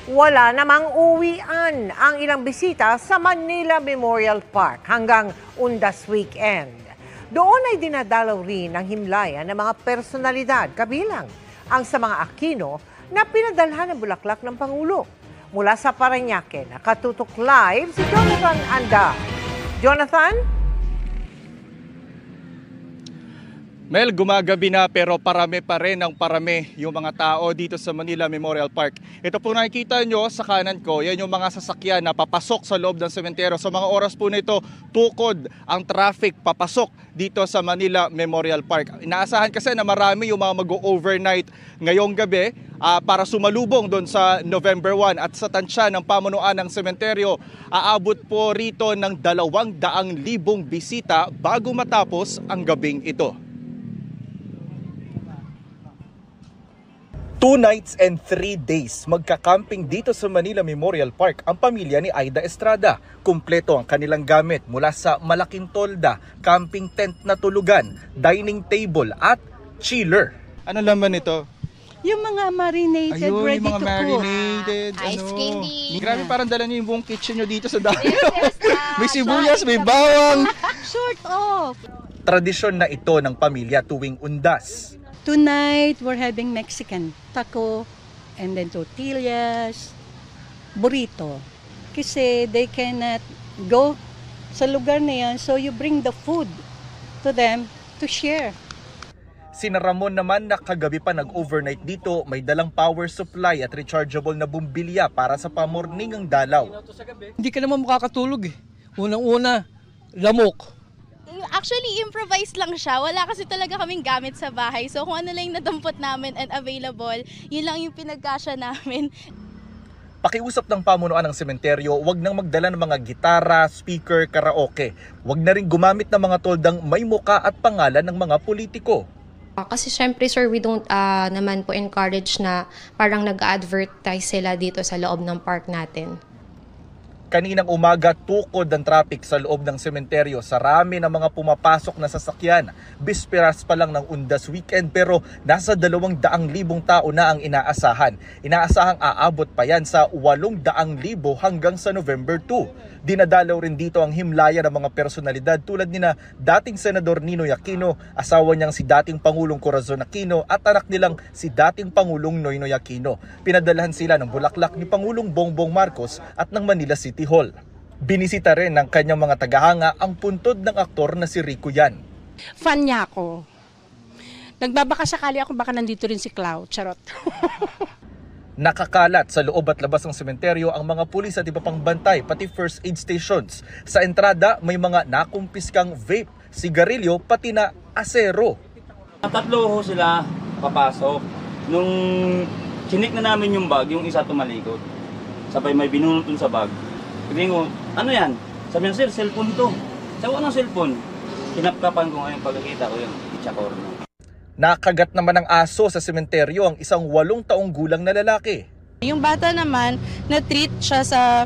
Wala namang uwian ang ilang bisita sa Manila Memorial Park hanggang Undas weekend. Doon ay dinadalaw rin ang himlayan ng mga personalidad kabilang ang sa mga Aquino na pinadalhan ng bulaklak ng Pangulo. Mula sa Parañaque, nakatutok live si Jonathan Anda. Jonathan? Mel, gumagabi na pero parami pa rin ang parami yung mga tao dito sa Manila Memorial Park. Ito po nakikita nyo sa kanan ko, yan yung mga sasakyan na papasok sa loob ng sementeryo. Sa mga oras po nito, tukod ang traffic papasok dito sa Manila Memorial Park. Inaasahan kasi na marami yung mga mag-overnight ngayong gabi para sumalubong doon sa November 1 at sa tansya ng pamunuan ng sementeryo, aabot po rito ng 200,000 bisita bago matapos ang gabing ito. 2 nights and 3 days magka-camping dito sa Manila Memorial Park ang pamilya ni Aida Estrada. Kumpleto ang kanilang gamit mula sa malaking tolda, camping tent na tulugan, dining table at chiller. Ano laman ito? Yung mga marinated, ready yung mga to marinated, cook. Ice candy. Grabe, parang dala niyo yung buong kitchen nyo dito sa dahil. May sibuyas, may bawang. Short off. Tradisyon na ito ng pamilya tuwing undas. Tonight, we're having Mexican taco and then tortillas, burrito. Kasi they cannot go sa lugar na yan, so you bring the food to them to share. Sina Ramon naman na kagabi pa nag-overnight dito, may dalang power supply at rechargeable na bumbilya para sa pamorning ang dalaw. Hindi ka naman makakatulog eh. Unang-una, lamok. Actually, improvised lang siya. Wala kasi talaga kaming gamit sa bahay. So kung ano lang yung nadampot namin and available, yun lang yung pinagkasya namin. Pakiusap ng pamunuan ng sementeryo, wag nang magdala ng mga gitara, speaker, karaoke. Wag na rin gumamit ng mga toldang may muka at pangalan ng mga politiko. Kasi syempre sir, we don't naman po encourage na parang nag-advertise sila dito sa loob ng park natin. Kaninang umaga, tukod ang traffic sa loob ng sementeryo. Sarami ng mga pumapasok na sasakyan. Bisperas pa lang ng Undas weekend pero nasa 200,000 tao na ang inaasahan. Inaasahang aabot pa yan sa 800,000 hanggang sa November 2. Dinadalaw rin dito ang himlaya ng mga personalidad tulad ni na dating Senador Ninoy Aquino, asawa niyang si dating Pangulong Corazon Aquino at anak nilang si dating Pangulong Noynoy Aquino. Pinadalhan sila ng bulaklak ni Pangulong Bongbong Marcos at ng Manila City Hall. Binisita rin ng kanyang mga tagahanga ang puntod ng aktor na si Rico Yan. Fan niya ako. Nagbabaka sakali ako baka nandito rin si Clau. Charot. Nakakalat sa loob at labas ng sementeryo ang mga pulis at iba pang bantay, pati first aid stations. Sa entrada, may mga nakumpiskang vape, sigarilyo, pati na asero. Tatlo ho sila papasok. Nung chinik na namin yung bag, yung isa tumalikod. Sabay may binunot dun sa bag. Sabi ko, ano yan? Sabi niya, sir, cellphone to. Sabi ko, anong cellphone? Kinapkapan ko ngayon pagkakita ko yung itchakorno. Nakagat naman ng aso sa sementeryo ang isang 8 taong gulang na lalaki. Yung bata naman, na-treat siya sa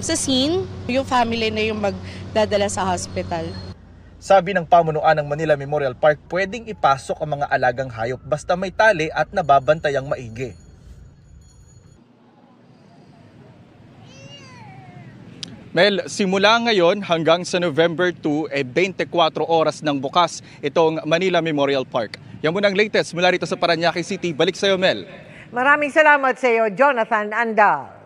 scene. Yung family na yung magdadala sa hospital. Sabi ng pamunuan ng Manila Memorial Park, pwedeng ipasok ang mga alagang hayop basta may tali at nababantayang maigi. Mel, simula ngayon hanggang sa November 2, 24 oras ng bukas itong Manila Memorial Park. Yan muna ang latest mula rito sa Parañaque City. Balik sa iyo, Mel. Maraming salamat sa iyo, Jonathan Andal.